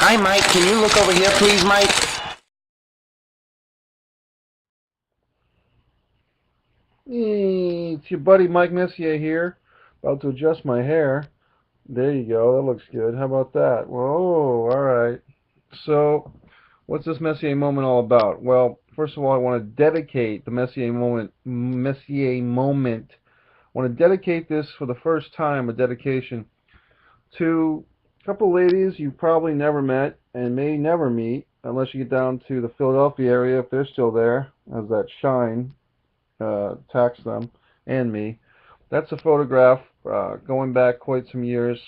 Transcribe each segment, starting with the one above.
Hi, Mike. Can you look over here, please, Mike? Hey, it's your buddy Mike Messier here. About to adjust my hair. There you go. That looks good. How about that? Whoa, all right. So, what's this Messier moment all about? Well, first of all, I want to dedicate the Messier moment. I want to dedicate this for the first time, a dedication to a couple ladies you probably never met and may never meet unless you get down to the Philadelphia area if they're still there, as that shine tax them and me. That's a photograph going back quite some years,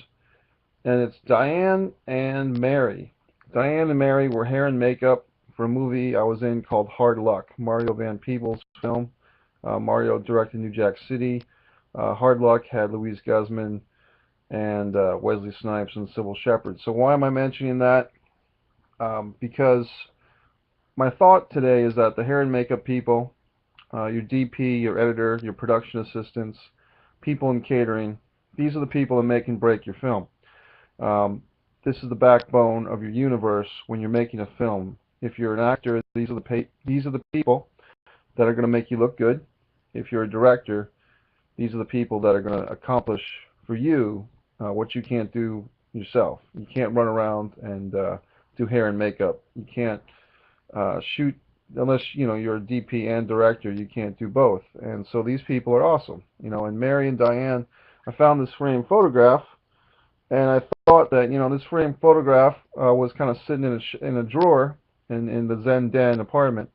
and it's Diane and Mary. Diane and Mary were hair and makeup for a movie I was in called Hard Luck, Mario Van Peebles' film. Mario directed New Jack City. Hard Luck had Louise Guzman and Wesley Snipes and Sybil Shepherd. So why am I mentioning that? Because my thought today is that the hair and makeup people, your DP, your editor, your production assistants, people in catering, these are the people that make and break your film. Um, this is the backbone of your universe when you're making a film. If you're an actor, these are the people that are going to make you look good. If you're a director, these are the people that are going to accomplish for you what you can't do yourself. You can't run around and do hair and makeup. You can't shoot unless you're a DP and director. You can't do both. And so these people are awesome. And Mary and Diane, I found this framed photograph, and I thought that this framed photograph was kind of sitting in a drawer in the Zen Den apartment.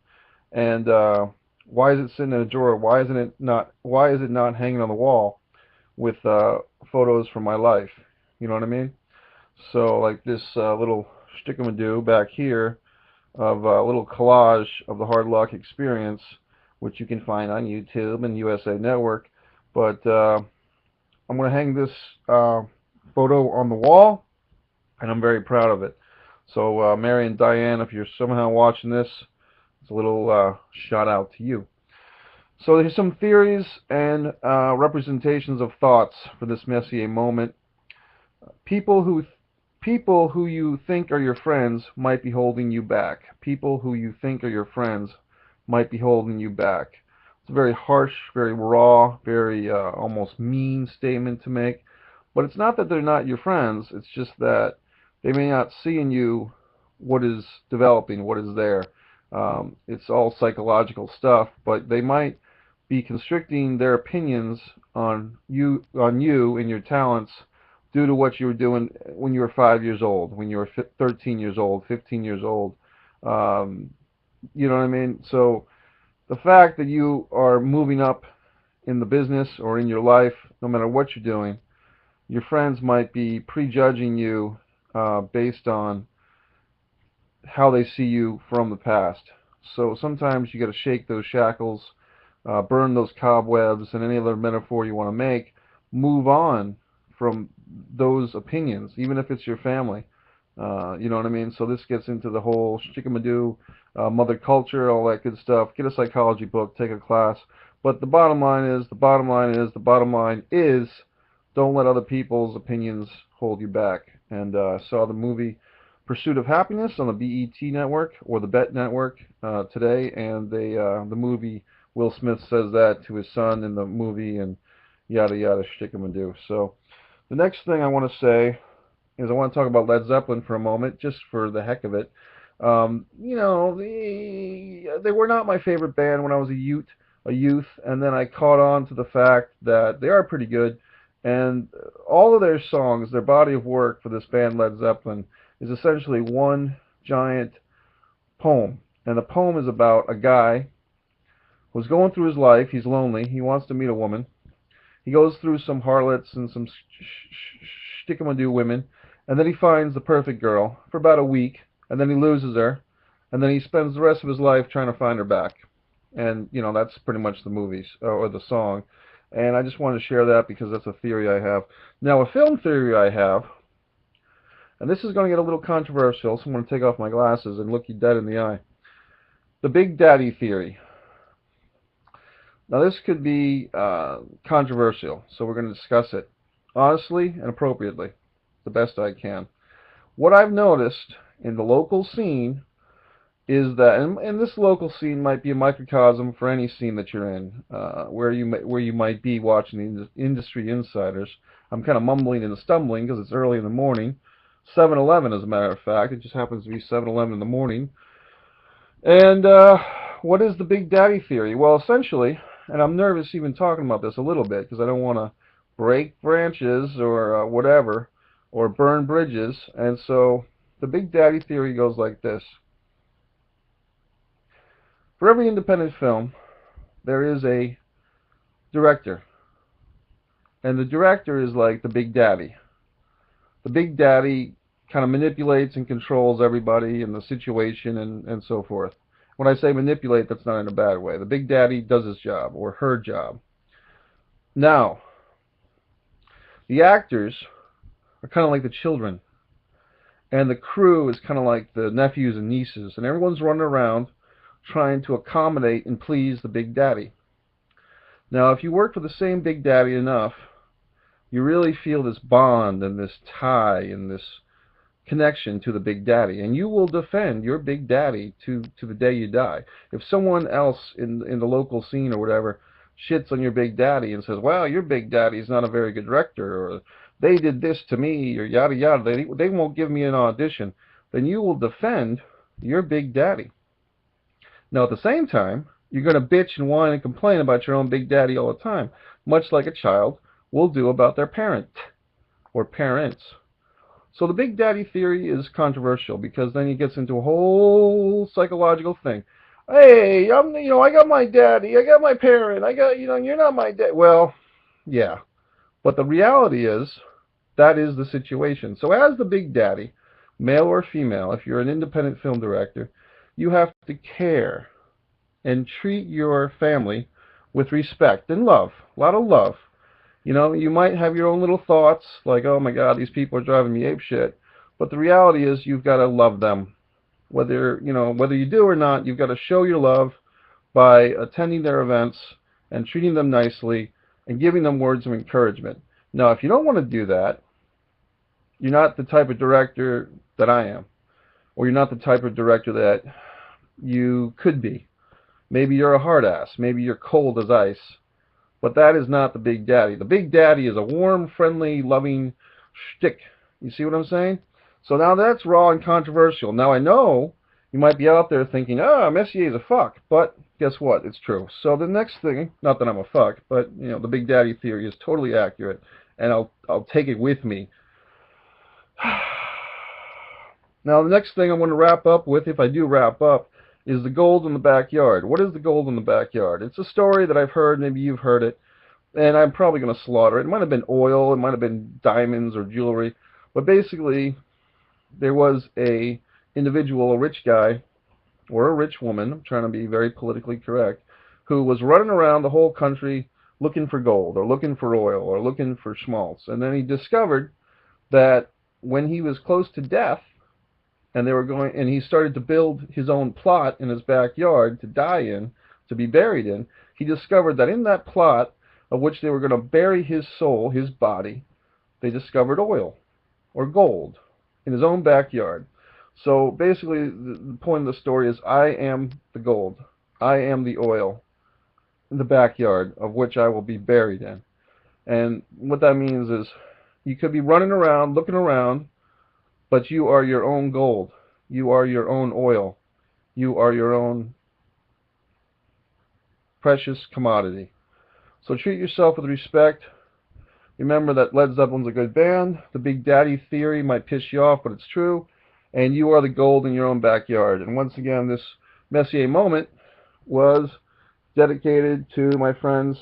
And why is it sitting in a drawer? Why isn't it not? Why is it not hanging on the wall with photos from my life? You know what I mean? So like this little stick-a-ma-doo back here of a little collage of the Hard Luck experience, which you can find on YouTube and USA Network. But I'm going to hang this photo on the wall, and I'm very proud of it. So Mary and Diane, if you're somehow watching this, it's a little shout out to you. So there's some theories and representations of thoughts for this Messier moment. People who people who you think are your friends might be holding you back. People who you think are your friends might be holding you back. It's a very harsh, very raw, very almost mean statement to make. But it's not that they're not your friends. It's just that they may not see in you what is developing, what is there. It's all psychological stuff, but they might be constricting their opinions on you and your talents due to what you were doing when you were 5 years old, when you were 13 years old, 15 years old. Um, you know what I mean? So the fact that you are moving up in the business or in your life, no matter what you're doing, your friends might be prejudging you based on how they see you from the past. So sometimes you got to shake those shackles, burn those cobwebs, and any other metaphor you want to make. Move on from those opinions, even if it's your family. You know what I mean? So this gets into the whole shikamadoo, mother culture, all that good stuff. Get a psychology book, take a class. But the bottom line is, don't let other people's opinions hold you back. And I saw the movie Pursuit of Happiness on the BET network or the BET network today, and the movie Will Smith says that to his son in the movie, and yada yada shikamadoo. So the next thing I want to say is I want to talk about Led Zeppelin for a moment, just for the heck of it. They were not my favorite band when I was a youth, and then I caught on to the fact that they are pretty good, and all of their songs, their body of work for this band Led Zeppelin, is essentially one giant poem, and the poem is about a guy who's going through his life. He's lonely. He wants to meet a woman. He goes through some harlots and some shtickamadoo women, and then he finds the perfect girl for about a week, and then he loses her, and then he spends the rest of his life trying to find her back. And that's pretty much the movies or the song. And I just wanted to share that because that's a theory I have. Now, a film theory I have, and this is going to get a little controversial, so I'm going to take off my glasses and look you dead in the eye. The Big Daddy theory. Now, this could be controversial, so we're going to discuss it honestly and appropriately, the best I can. What I've noticed in the local scene is that, and this local scene might be a microcosm for any scene that you're in, where you might be watching the industry insiders. I'm kind of mumbling and stumbling because it's early in the morning. 7-Eleven, as a matter of fact. It just happens to be 7-Eleven in the morning. And what is the Big Daddy theory? Well, essentially, and I'm nervous even talking about this a little bit because I don't want to break branches or whatever, or burn bridges. And so the Big Daddy theory goes like this. For every independent film, there is a director. And the director is like the Big Daddy. The Big Daddy kind of manipulates and controls everybody and the situation and so forth. When I say manipulate, that's not in a bad way. The Big Daddy does his job, or her job. Now, the actors are kind of like the children. And the crew is kind of like the nephews and nieces. And everyone's running around trying to accommodate and please the Big Daddy. Now, if you work for the same Big Daddy enough, you really feel this bond and this tie and this connection to the Big Daddy, and you will defend your Big Daddy to the day you die. If someone else in the local scene or whatever shits on your Big Daddy and says, well, your Big Daddy's not a very good director, or they did this to me, or yada yada, they won't give me an audition, then you will defend your Big Daddy. Now, at the same time, you're going to bitch and whine and complain about your own Big Daddy all the time, much like a child will do about their parent or parents. So the Big Daddy theory is controversial because then it gets into a whole psychological thing. Hey, I got my daddy, I got my parent, I got, you're not my dad. Well, yeah, but the reality is that is the situation. So as the Big Daddy, male or female, if you're an independent film director, you have to care and treat your family with respect and love, a lot of love. You might have your own little thoughts, like, oh my God, these people are driving me apeshit. But the reality is you've got to love them. Whether you do or not, you've got to show your love by attending their events and treating them nicely and giving them words of encouragement. Now, if you don't want to do that, you're not the type of director that I am. Or you're not the type of director that you could be. Maybe you're a hard ass. Maybe you're cold as ice. But that is not the Big Daddy. The Big Daddy is a warm, friendly, loving shtick. You see what I'm saying? So now that's raw and controversial. Now I know you might be out there thinking, Messier is a fuck. But guess what? It's true. So the next thing, not that I'm a fuck, but the Big Daddy theory is totally accurate, and I'll take it with me. Now the next thing I'm going to wrap up with, if I do wrap up, is the gold in the backyard. What is the gold in the backyard? It's a story that I've heard, maybe you've heard it, and I'm probably going to slaughter it. It might have been oil, it might have been diamonds or jewelry, but basically there was a individual, a rich guy, or a rich woman, I'm trying to be very politically correct, who was running around the whole country looking for gold, or looking for oil, or looking for schmaltz. And then he discovered that when he was close to death, and he started to build his own plot in his backyard to die in, to be buried in, he discovered that in that plot, of which they were going to bury his soul, his body, they discovered oil, or gold, in his own backyard. So basically, the point of the story is, I am the gold. I am the oil in the backyard, of which I will be buried in. And what that means is, you could be running around, looking around, but you are your own gold. You are your own oil. You are your own precious commodity. So treat yourself with respect. Remember that Led Zeppelin's a good band. The Big Daddy theory might piss you off, but it's true. And you are the gold in your own backyard. And once again, this Messier moment was dedicated to my friends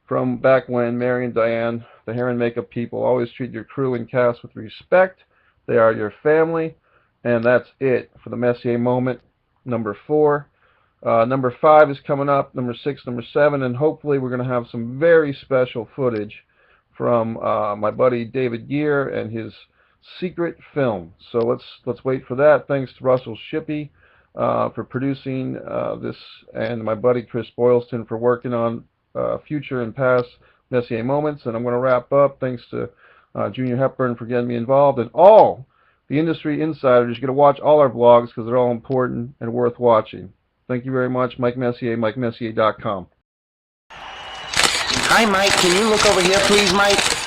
from back when, Mary and Diane, the hair and makeup people. Always treat your crew and cast with respect. They are your family. And that's it for the Messier moment, number 4. Number 5 is coming up, number 6, number 7, and hopefully we're going to have some very special footage from my buddy David Gear and his secret film. So let's wait for that. Thanks to Russell Shippey for producing this, and my buddy Chris Boylston for working on future and past Messier moments. And I'm going to wrap up. Thanks to Junior Hepburn for getting me involved, and all the industry insiders. You got to watch all our blogs because they're all important and worth watching. Thank you very much. Mike Messier, MikeMessier.com. Hi, Mike. Can you look over here, please, Mike?